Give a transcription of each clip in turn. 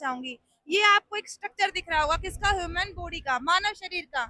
चाहूंगी। ये आपको एक स्ट्रक्चर दिख रहा होगा किसका, ह्यूमन बॉडी का, मानव शरीर का।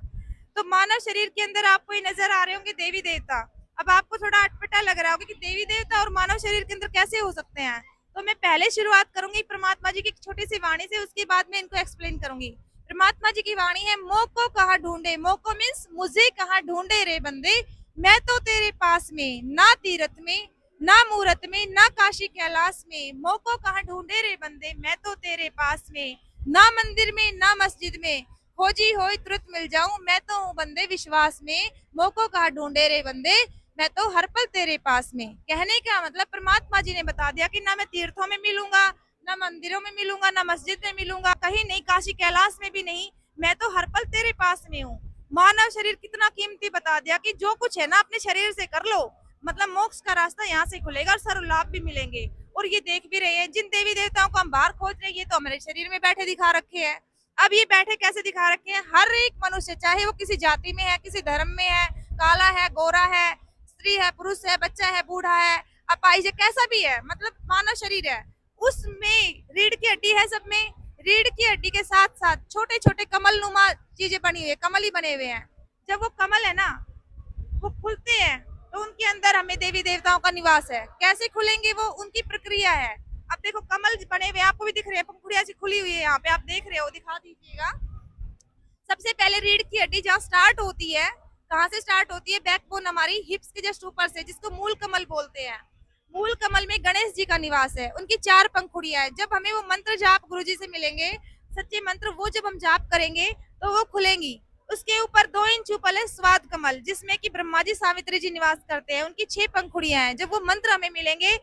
तो मानव शरीर के अंदर आपको ये नजर आ रहे होंगे देवी देवता। अब आपको थोड़ा अटपटा लग रहा होगा कि देवी देवता और मानव शरीर के अंदर कैसे हो सकते हैं। तो मैं पहले शुरुआत करूंगी परमात्मा जी की एक छोटी सी वाणी से, उसके बाद में इनको एक्सप्लेन करूंगी। परमात्मा जी की वाणी है, मोह को कहाँ ढूंढे, मोह को मीन्स मुझे कहाँ ढूंढे रे बंदे, मैं तो तेरे पास में, ना तीरथ में ना मूरत में ना काशी कैलाश में, मोह को कहाँ ढूंढे रे बंदे, मैं तो तेरे पास में, ना मंदिर में ना मस्जिद में, खोजी होई तुरंत मिल जाऊं, मैं तो हूँ बंदे विश्वास में, मोह को कहाँ ढूंढे रे बंदे, मैं तो हर पल तेरे पास में। कहने का मतलब परमात्मा जी ने बता दिया कि ना मैं तीर्थों में मिलूंगा, ना मंदिरों में मिलूंगा, ना मस्जिद में मिलूंगा, कहीं नहीं, काशी कैलाश में भी नहीं, मैं तो हर पल तेरे पास में हूँ। मानव शरीर कितना कीमती बता दिया कि जो कुछ है ना अपने शरीर से कर लो, मतलब मोक्ष का रास्ता यहाँ से खुलेगा और सर्व लाभ भी मिलेंगे। और ये देख भी रहे हैं जिन देवी देवताओं को हम बाहर खोज रहे हैं, ये तो हमारे शरीर में बैठे दिखा रखे हैं। अब ये बैठे कैसे दिखा रखे हैं, हर एक मनुष्य चाहे वो किसी जाति में है, किसी धर्म में है, काला है, गोरा है, स्त्री है, पुरुष है, बच्चा है, बूढ़ा है, अपाहिज है, कैसा भी है, मतलब मानव शरीर है, उसमें रीढ़ की हड्डी है, सब में रीढ़ की हड्डी के साथ साथ छोटे छोटे कमल नुमा चीजें बनी हुई है, कमल ही बने हुए हैं। जब वो कमल है ना वो खुलते हैं तो उनके अंदर हमें देवी देवताओं का निवास है। कैसे खुलेंगे वो उनकी प्रक्रिया है। अब देखो कमल बने हुए आपको भी दिख रहे हैं, पंखुड़ियां सी खुली हुई है, यहाँ पे आप देख रहे हो, दिखा दीजिएगा। सबसे पहले रीढ़ की हड्डी जहाँ स्टार्ट होती है, कहाँ से स्टार्ट होती है, बैकबोन हमारी हिप्स के जस्ट ऊपर से, जिसको मूल कमल बोलते हैं। मूल कमल में गणेश जी का निवास है, उनकी 4 पंखुड़ियां है। जब हमें वो मंत्र जाप गुरु जी से मिलेंगे, सच्चे मंत्र, वो जब हम जाप करेंगे तो वो खुलेंगी। उसके ऊपर 2 इंच ऊपर है स्वाद कमल, जिसमें कि ब्रह्मा जी सावित्री जी निवास करते हैं, उनकी 6 पंखुड़ियां हैं। जब वो मंत्र हमें मिलेंगे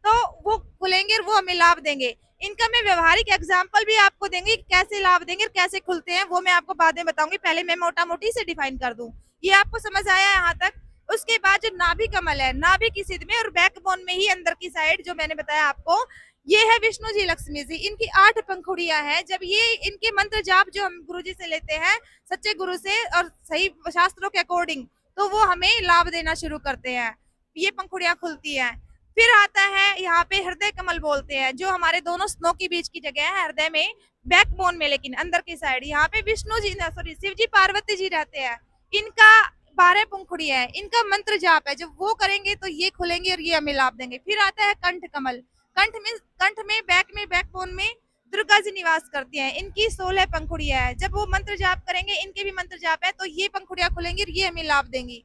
तो वो खुलेंगे और वो हमें लाभ देंगे। इनका मैं व्यवहारिक एग्जाम्पल भी आपको देंगे, कैसे लाभ देंगे और कैसे खुलते हैं, वो मैं आपको बाद में बताऊंगी। पहले मैं मोटा मोटी से डिफाइन कर दूं, ये आपको समझ आया यहाँ तक। उसके बाद जो नाभि कमल है, नाभि की सिद्ध में और बैकबोन में ही अंदर की साइड जो मैंने बताया आपको, ये है विष्णु जी, लक्ष्मी जी, इनकी 8 पंखुड़ियां हैं। जब ये इनके मंत्र जाप जो हम गुरु जी से लेते हैं, सच्चे गुरु से और सही शास्त्रों के अकॉर्डिंग, तो वो हमें लाभ देना शुरू करते हैं, ये पंखुड़ियां खुलती हैं। फिर आता है यहाँ पे हृदय कमल बोलते हैं, जो हमारे दोनों स्तनों के बीच की जगह है, हृदय में, बैकबोन में, लेकिन अंदर की साइड। यहाँ पे विष्णु जी, सॉरी, शिव जी पार्वती जी रहते हैं। इनका 12 पंखुड़ियां है, इनका मंत्र जाप है, जब वो करेंगे तो ये खुलेंगे और ये हमें लाभ देंगे। फिर आता है कंठ कमल, कंठ में बैकबोन में दुर्गा जी निवास करती हैं, इनकी 16 पंखुड़ियां है। जब वो मंत्र जाप करेंगे, इनके भी मंत्र जाप है, तो ये पंखुड़ियां खुलेंगी और ये हमें लाभ देंगी।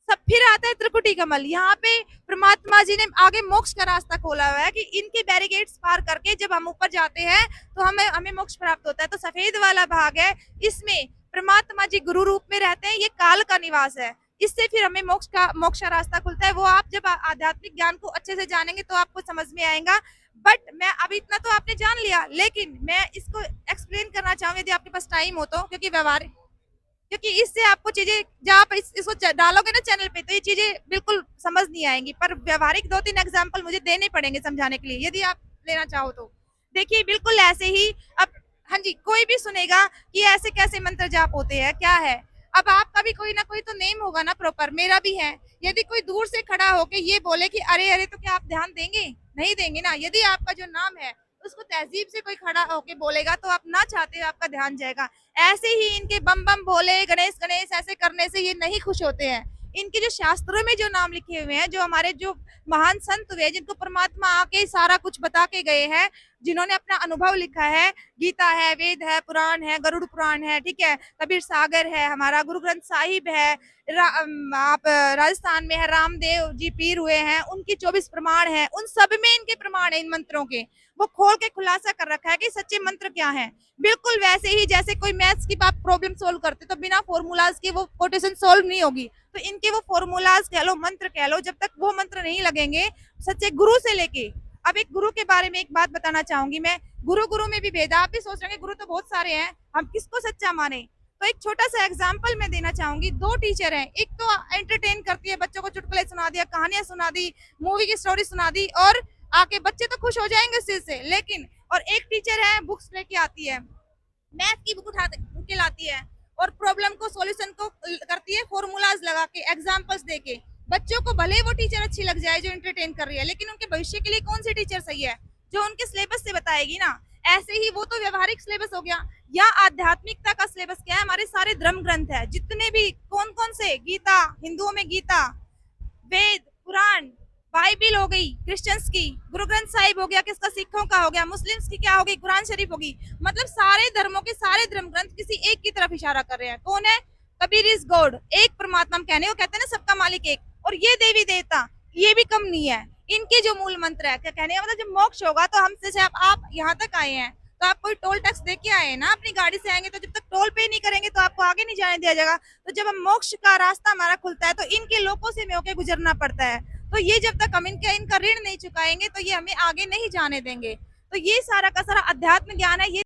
सब फिर आता है त्रिकुटी कमल, यहाँ पे परमात्मा जी ने आगे मोक्ष का रास्ता खोला हुआ है कि इनके बैरिकेड्स पार करके जब हम ऊपर जाते हैं तो हमें मोक्ष प्राप्त होता है। तो सफेद वाला भाग है, इसमें परमात्मा जी गुरु रूप में रहते हैं, ये काल का निवास है। इससे फिर हमें मोक्ष का रास्ता खुलता है। वो आप जब आध्यात्मिक ज्ञान को अच्छे से जानेंगे तो आपको समझ में आएगा। बट मैं अभी इतना तो आपने जान लिया, लेकिन मैं इसको एक्सप्लेन करना चाहूंगी यदि आपके पास टाइम हो तो, क्योंकि इससे आपको चीजें, जब आप इसको डालोगे ना चैनल पे, तो ये चीजें बिल्कुल समझ नहीं आएंगी। पर व्यवहारिक 2-3 एग्जाम्पल मुझे देने पड़ेंगे समझाने के लिए, यदि आप लेना चाहो तो। देखिए बिल्कुल ऐसे ही, अब हाँ जी, कोई भी सुनेगा कि ऐसे कैसे मंत्र जाप होते हैं, क्या है। अब आपका भी कोई ना कोई तो नेम होगा ना प्रॉपर, मेरा भी है। यदि कोई दूर से खड़ा होके ये बोले कि अरे अरे, तो क्या आप ध्यान देंगे? नहीं देंगे ना। यदि आपका जो नाम है उसको तहजीब से कोई खड़ा होके बोलेगा तो आप ना चाहते आपका ध्यान जाएगा। ऐसे ही इनके बम बम भोले, गणेश गणेश ऐसे करने से ये नहीं खुश होते हैं। इनके जो शास्त्रों में जो नाम लिखे हुए हैं, जो हमारे जो महान संत हुए, जिनको परमात्मा आके सारा कुछ बता के गए हैं, जिन्होंने अपना अनुभव लिखा है, गीता है, वेद है, पुराण है, गरुड़ पुराण है, ठीक है, कबीर सागर है, हमारा गुरु ग्रंथ साहिब है, आप राजस्थान में है, रामदेव जी पीर हुए हैं, उनकी 24 प्रमाण है, उन सब में इनके प्रमाण है। इन मंत्रों के वो खोल के खुलासा कर रखा है कि सच्चे मंत्र क्या है। बिल्कुल वैसे ही जैसे कोई मैथ्स की आप प्रॉब्लम सोल्व करते तो बिना फॉर्मूलाज के वो कोटेशन सोल्व नहीं होगी, तो इनके वो फॉर्मूलाज कह लो, मंत्र कह लो, जब तक वो मंत्र नहीं लगेंगे सच्चे गुरु से लेके। अब एक गुरु के बारे में एक बात बताना चाहूंगी मैं, गुरु में भी भेद। आप भी सोच रहे हैं गुरु तो बहुत सारे हैं, हम किसको सच्चा माने। तो एक छोटा सा एग्जाम्पल मैं देना चाहूंगी। 2 टीचर हैं, एक तो एंटरटेन करती है, बच्चों को चुटकुले सुना दिया, कहानियां सुना दी, मूवी की स्टोरी सुना दी, और आके बच्चे तो खुश हो जाएंगे इस चीज से, लेकिन और एक टीचर है बुक्स लेके आती है, मैथ की बुक उठा के लाती है और प्रॉब्लम को सॉल्यूशन को करती है फॉर्मूलाज लगा के, एग्जांपल्स देके। बच्चों को भले वो टीचर अच्छी लग जाए जो एंटरटेन कर रही है, लेकिन उनके भविष्य के लिए कौन सी टीचर सही है? जो उनके सिलेबस से बताएगी ना। ऐसे ही वो तो व्यवहारिक सिलेबस हो गया, या आध्यात्मिकता का सिलेबस क्या है, हमारे सारे धर्म ग्रंथ है जितने भी, कौन कौन से, गीता, हिंदुओं में गीता, वेद, पुराण, बाइबिल हो गई क्रिश्चियंस की, गुरु ग्रंथ साहिब हो गया किसका, सिखों का हो गया, मुस्लिम्स की क्या हो गई, कुरान शरीफ होगी। मतलब सारे धर्मों के सारे धर्म ग्रंथ किसी एक की तरफ इशारा कर रहे हैं, कौन है, कबीर इज गॉड, एक परमात्मा हम कहने को कहते हैं ना, सबका मालिक एक। और ये देवी देवता, ये भी कम नहीं है, इनके जो मूल मंत्र है, क्या कहने का मतलब, जब मोक्ष होगा तो हम जैसे आप यहाँ तक आए हैं तो आप कोई टोल टैक्स दे के आए हैं ना, अपनी गाड़ी से आएंगे, तो जब तक टोल पे नहीं करेंगे तो आपको आगे नहीं जाने दिया जाएगा। तो जब हम मोक्ष का रास्ता हमारा खुलता है तो इनके लोगों से होकर गुजरना पड़ता है। तो ये जब तक हम इनका ऋण नहीं चुकाएंगे तो ये हमें आगे नहीं जाने देंगे। तो ये सारा का सारा अध्यात्म ज्ञान है, ये